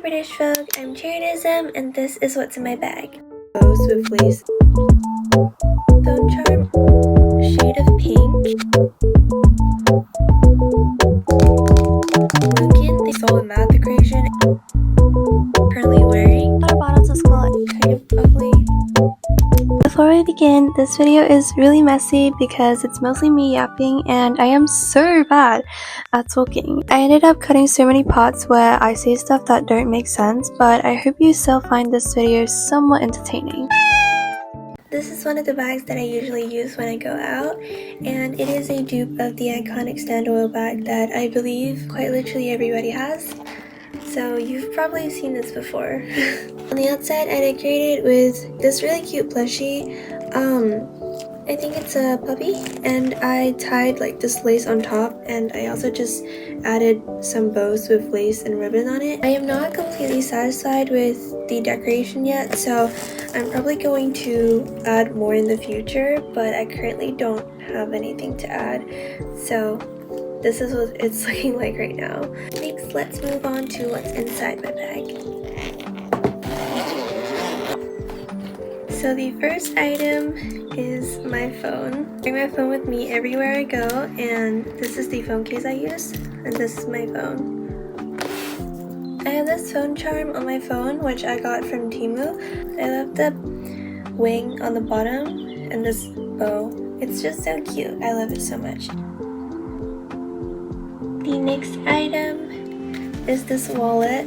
British folk, I'm CHAERINISM, and this is what's in my bag. Bows with lace, phone charm, shade of pink, Lucan, they solve a math equation, currently wearing, our bottle to school, kind of ugly. Before we begin, this video is really messy because it's mostly me yapping and I am so bad at talking. I ended up cutting so many parts where I say stuff that don't make sense, but I hope you still find this video somewhat entertaining. This is one of the bags that I usually use when I go out, and it is a dupe of the iconic stand oil bag that I believe quite literally everybody has. So you've probably seen this before. On the outside, I decorated with this really cute plushie. I think it's a puppy, and I tied like this lace on top, and I also just added some bows with lace and ribbon on it. I am not completely satisfied with the decoration yet, so I'm probably going to add more in the future, but I currently don't have anything to add. So this is what it's looking like right now. Next, let's move on to what's inside my bag. So the first item is my phone. I bring my phone with me everywhere I go, and this is the phone case I use, and this is my phone. I have this phone charm on my phone, which I got from Temu. I love the wing on the bottom and this bow. It's just so cute. I love it so much. The next item is this wallet.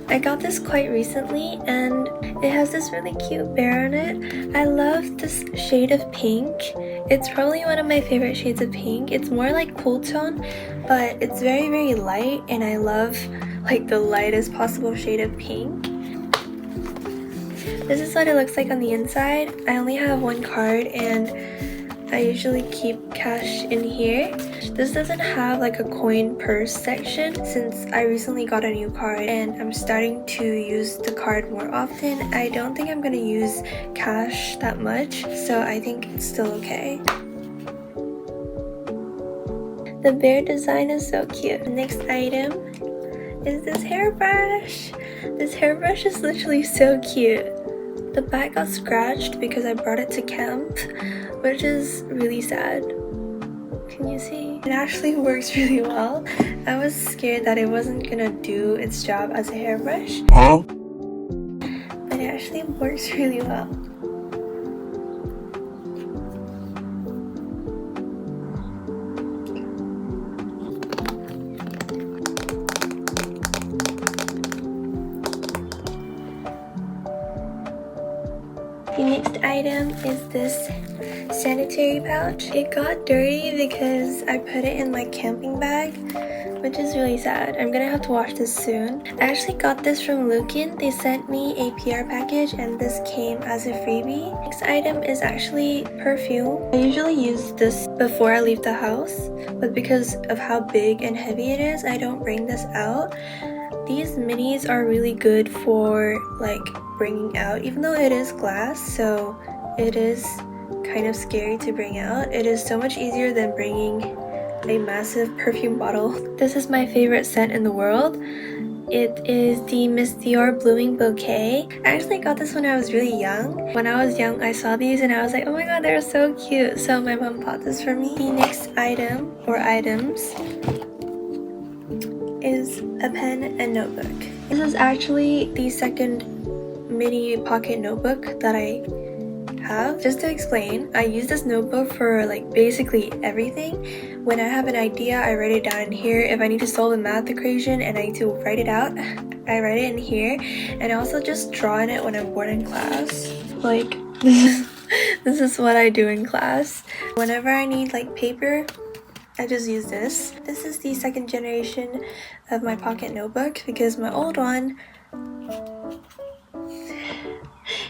I got this quite recently and it has this really cute bear on it. I love this shade of pink. It's probably one of my favorite shades of pink. It's more like cool tone, but it's very, very light, and I love like the lightest possible shade of pink. This is what it looks like on the inside. I only have one card and I usually keep cash in here. This doesn't have like a coin purse section since I recently got a new card and I'm starting to use the card more often. I don't think I'm gonna use cash that much, so I think it's still okay. The bear design is so cute. The next item is this hairbrush. This hairbrush is literally so cute. The back got scratched because I brought it to camp, which is really sad. Can you see? It actually works really well. I was scared that it wasn't gonna do its job as a hairbrush. Huh? But it actually works really well. The next item is this sanitary pouch. It got dirty because I put it in my camping bag, which is really sad. I'm gonna have to wash this soon. I actually got this from Lucan. They sent me a PR package and this came as a freebie. Next item is actually perfume. I usually use this before I leave the house, but because of how big and heavy it is, I don't bring this out. These minis are really good for like bringing out, even though it is glass, so it is kind of scary to bring out. It is so much easier than bringing a massive perfume bottle. This is my favorite scent in the world. It is the Miss Dior Blooming Bouquet. I actually got this when I was really young. When I was young, I saw these and I was like, oh my god, they're so cute. So my mom bought this for me. The next item, or items, is a pen and notebook. This is actually the second mini pocket notebook that I have. Just to explain, I use this notebook for like basically everything. When I have an idea, I write it down in here. If I need to solve a math equation and I need to write it out, I write it in here. And I also just draw in it when I'm bored in class. Like, this is what I do in class. Whenever I need like paper, I just use this. This is the second generation of my pocket notebook because my old one,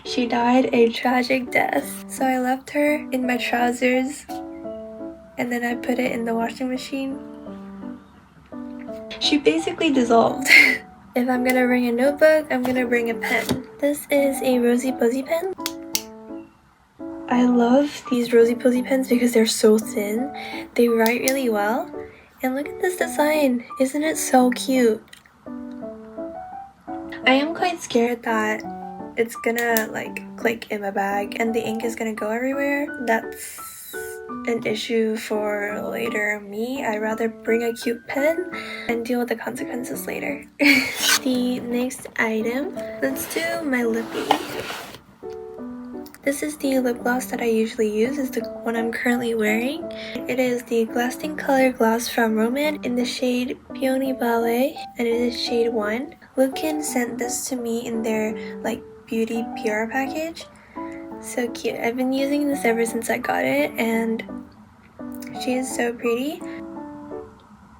she died a tragic death. So I left her in my trousers and then I put it in the washing machine. She basically dissolved. If I'm gonna bring a notebook, I'm gonna bring a pen. This is a Rosy Posy pen. I love these Rosy Posy pens because they're so thin. They write really well. And look at this design. Isn't it so cute? I am quite scared that it's gonna like click in my bag and the ink is gonna go everywhere. That's an issue for later me. I'd rather bring a cute pen and deal with the consequences later. The next item, let's do my lippy. This is the lip gloss that I usually use. It's the one I'm currently wearing. It is the Lasting Color Gloss from Roman in the shade Peony Ballet, and it is shade 1. Lukin sent this to me in their like beauty PR package. So cute. I've been using this ever since I got it, and she is so pretty.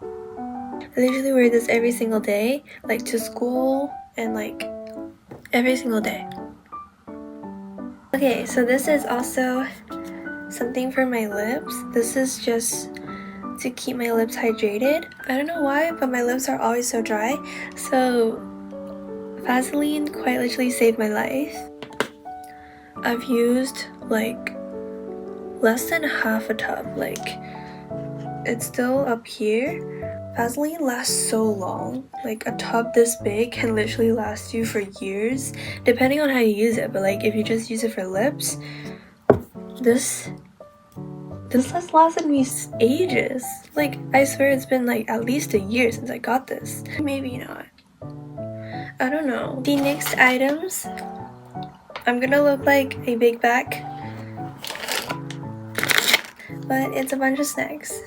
I literally wear this every single day, like to school and like every single day. Okay, so this is also something for my lips. This is just to keep my lips hydrated. I don't know why, but my lips are always so dry. So Vaseline quite literally saved my life. I've used like less than half a tub. Like it's still up here. Vaseline lasts so long. Like a tub this big can literally last you for years, depending on how you use it. But like if you just use it for lips, this has lasted me ages. Like I swear it's been like at least a year since I got this. Maybe not. I don't know. The next items, I'm gonna look like a big bag, but it's a bunch of snacks.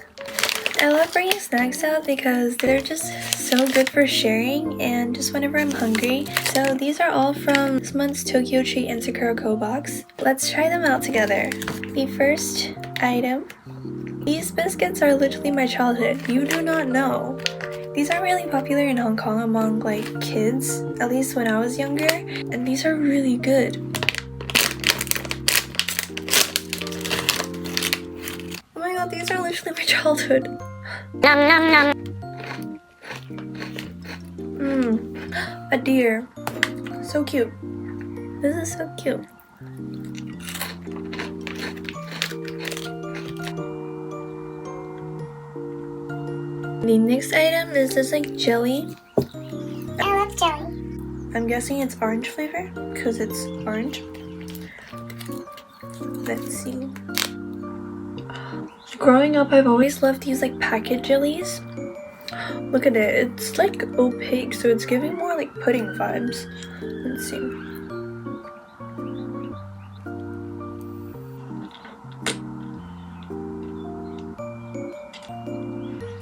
I love bringing snacks out because they're just so good for sharing and just whenever I'm hungry. So these are all from this month's Tokyo Treat and Sakura Co box. Let's try them out together. The first item. These biscuits are literally my childhood. You do not know. These are really popular in Hong Kong among like kids, at least when I was younger, and these are really good. Oh my god, these are literally my childhood. Nom nom nom. A deer. So cute. This is so cute. The next item is this like jelly. I love jelly. I'm guessing it's orange flavor because it's orange. Let's see. Growing up, I've always loved these like packet jellies. Look at it. It's like opaque, so it's giving more like pudding vibes. Let's see.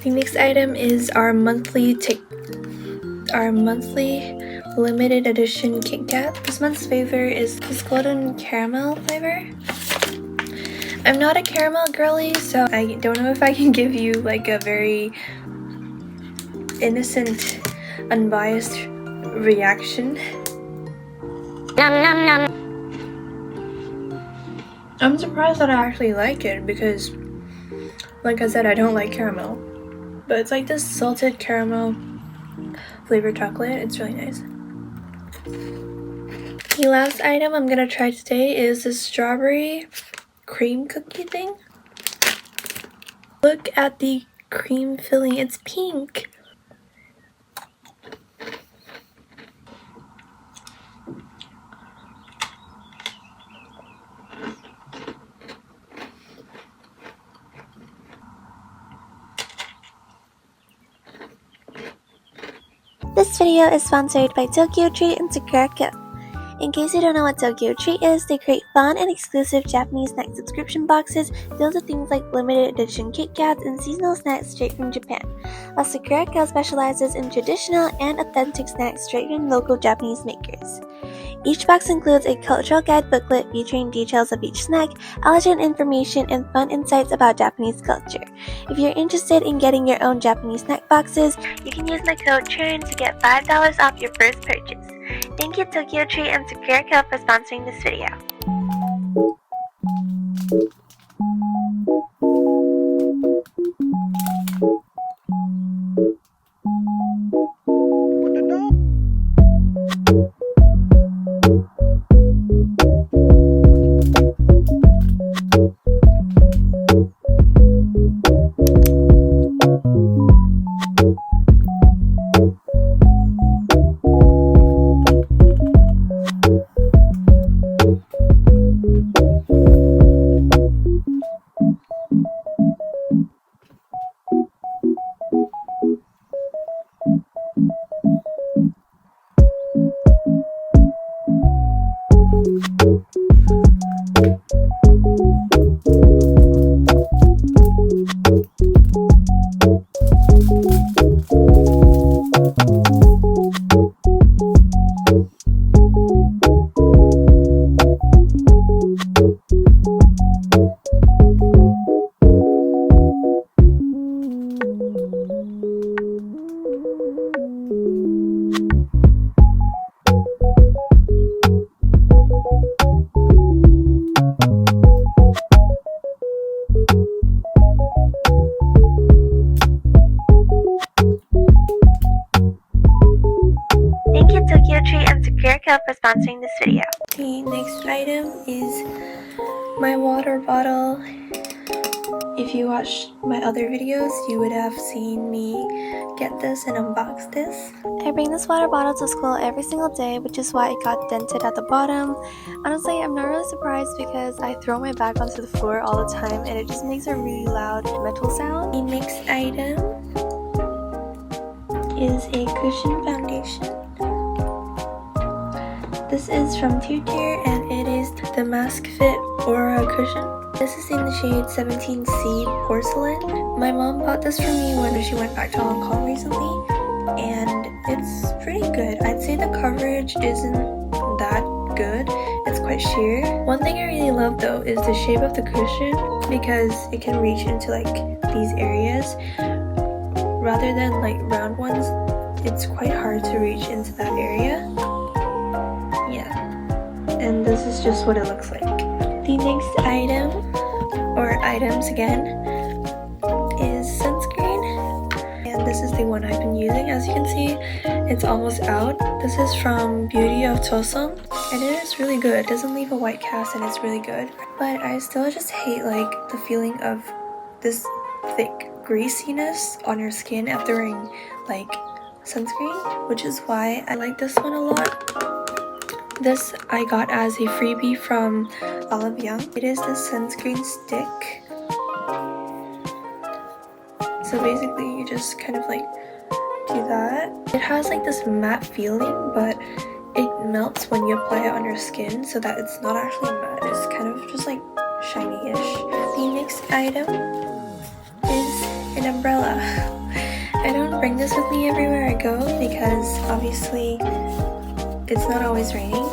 The next item is our monthly limited edition Kit Kat. This month's flavor is this golden caramel flavor. I'm not a caramel girly, so I don't know if I can give you like a very innocent, unbiased reaction. Nom nom nom. I'm surprised that I actually like it because, like I said, I don't like caramel. But it's like this salted caramel flavored chocolate. It's really nice. The last item I'm gonna try today is this strawberry cream cookie thing. Look at the cream filling. It's pink. This video is sponsored by Tokyo Treat and Sakura Co. In case you don't know what Tokyo Treat is, they create fun and exclusive Japanese snack subscription boxes filled with things like limited edition Kit Kats and seasonal snacks straight from Japan, while Sakura Co specializes in traditional and authentic snacks straight from local Japanese makers. Each box includes a cultural guide booklet featuring details of each snack, allergen information, and fun insights about Japanese culture. If you're interested in getting your own Japanese snack boxes, you can use my code CHAERIN to get $5 off your first purchase. Thank you Tokyo Treat and Sakura Co for sponsoring this video. Tree and CHAERINISM for sponsoring this video. The next item is my water bottle. If you watched my other videos, you would have seen me get this and unbox this. I bring this water bottle to school every single day, which is why it got dented at the bottom. Honestly, I'm not really surprised because I throw my bag onto the floor all the time and it just makes a really loud metal sound. The next item is a cushion foundation. This is from TUTIER and it is the Mask Fit Aura cushion. This is in the shade 17C Porcelain. My mom bought this for me when she went back to Hong Kong recently, and it's pretty good. I'd say the coverage isn't that good. It's quite sheer. One thing I really love though is the shape of the cushion because it can reach into like these areas. Rather than like round ones, it's quite hard to reach into that area. Yeah, and this is just what it looks like. The next item, or items again, is sunscreen, and this is the one I've been using. As you can see, it's almost out. This is from Beauty of Chosun, and it is really good. It doesn't leave a white cast and it's really good. But I still just hate like the feeling of this thick greasiness on your skin after wearing like sunscreen, which is why I like this one a lot. This I got as a freebie from Olive Young. It is the sunscreen stick. So basically you just kind of like do that. It has like this matte feeling, but it melts when you apply it on your skin so that it's not actually matte. It's kind of just like shiny-ish. The next item is an umbrella. I don't bring this with me everywhere I go because obviously it's not always raining,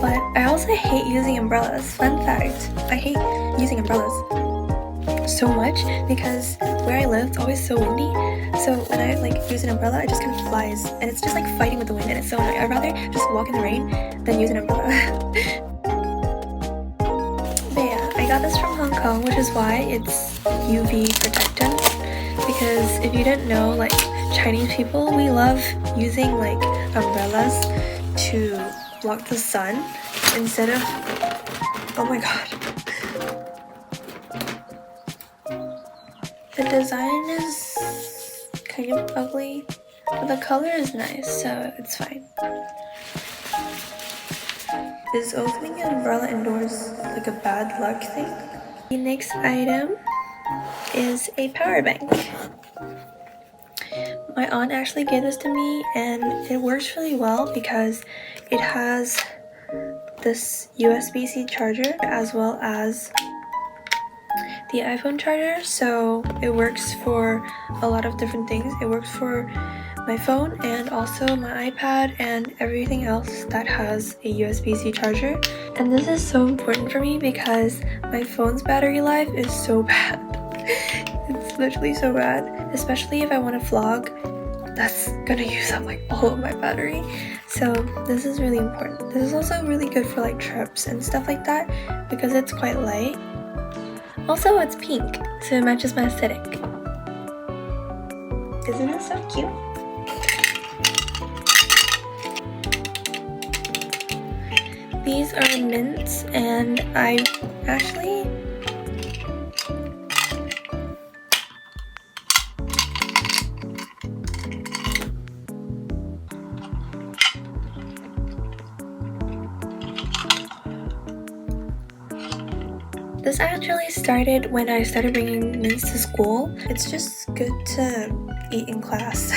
but I also hate using umbrellas. Fun fact, I hate using umbrellas so much because where I live it's always so windy, so when I like use an umbrella it just kind of flies and it's just like fighting with the wind and it's so annoying. I'd rather just walk in the rain than use an umbrella. But yeah, I got this from Hong Kong, which is why it's UV protectant, because if you didn't know, like Chinese people, we love using like umbrellas to block the sun instead of, oh my god. The design is kind of ugly, but the color is nice, so it's fine. Is opening an umbrella indoors like a bad luck thing? The next item is a power bank. My aunt actually gave this to me and it works really well because it has this USB-C charger as well as the iPhone charger, so it works for a lot of different things. It works for my phone and also my iPad and everything else that has a USB-C charger. And this is so important for me because my phone's battery life is so bad. It's literally so bad, especially if I want to vlog. That's gonna use up like all of my battery, so this is really important. This is also really good for like trips and stuff like that because it's quite light. Also, it's pink, so it matches my aesthetic. Isn't it so cute? These are mints, and I actually This actually started when I started bringing mints to school. It's just good to eat in class.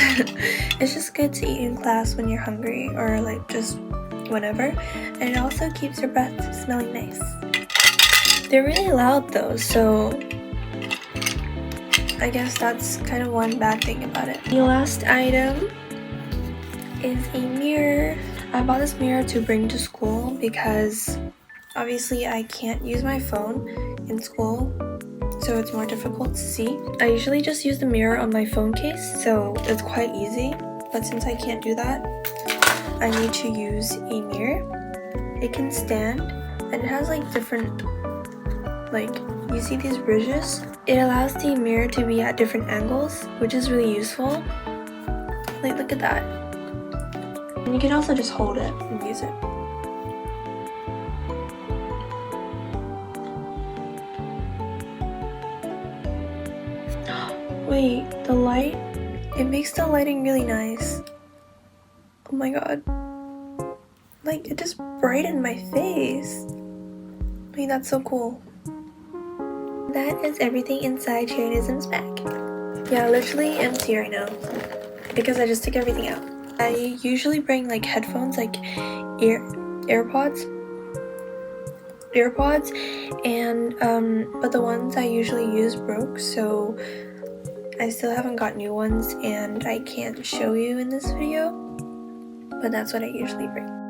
It's just good to eat in class when you're hungry or like just whenever. And it also keeps your breath smelling nice. They're really loud though, so I guess that's kind of one bad thing about it. The last item is a mirror. I bought this mirror to bring to school because obviously I can't use my phone in school, so it's more difficult to see. I usually just use the mirror on my phone case, so it's quite easy, but since I can't do that, I need to use a mirror. It can stand, and it has like different, like, you see these ridges? It allows the mirror to be at different angles, which is really useful. Like, look at that. And you can also just hold it and use it. Wait, the light? It makes the lighting really nice. Oh my god. Like, it just brightened my face. Wait, that's so cool. That is everything inside CHAERINISM's bag. Yeah, literally empty right now because I just took everything out. I usually bring like headphones, like AirPods, and but the ones I usually use broke, so I still haven't got new ones and I can't show you in this video, but that's what I usually bring.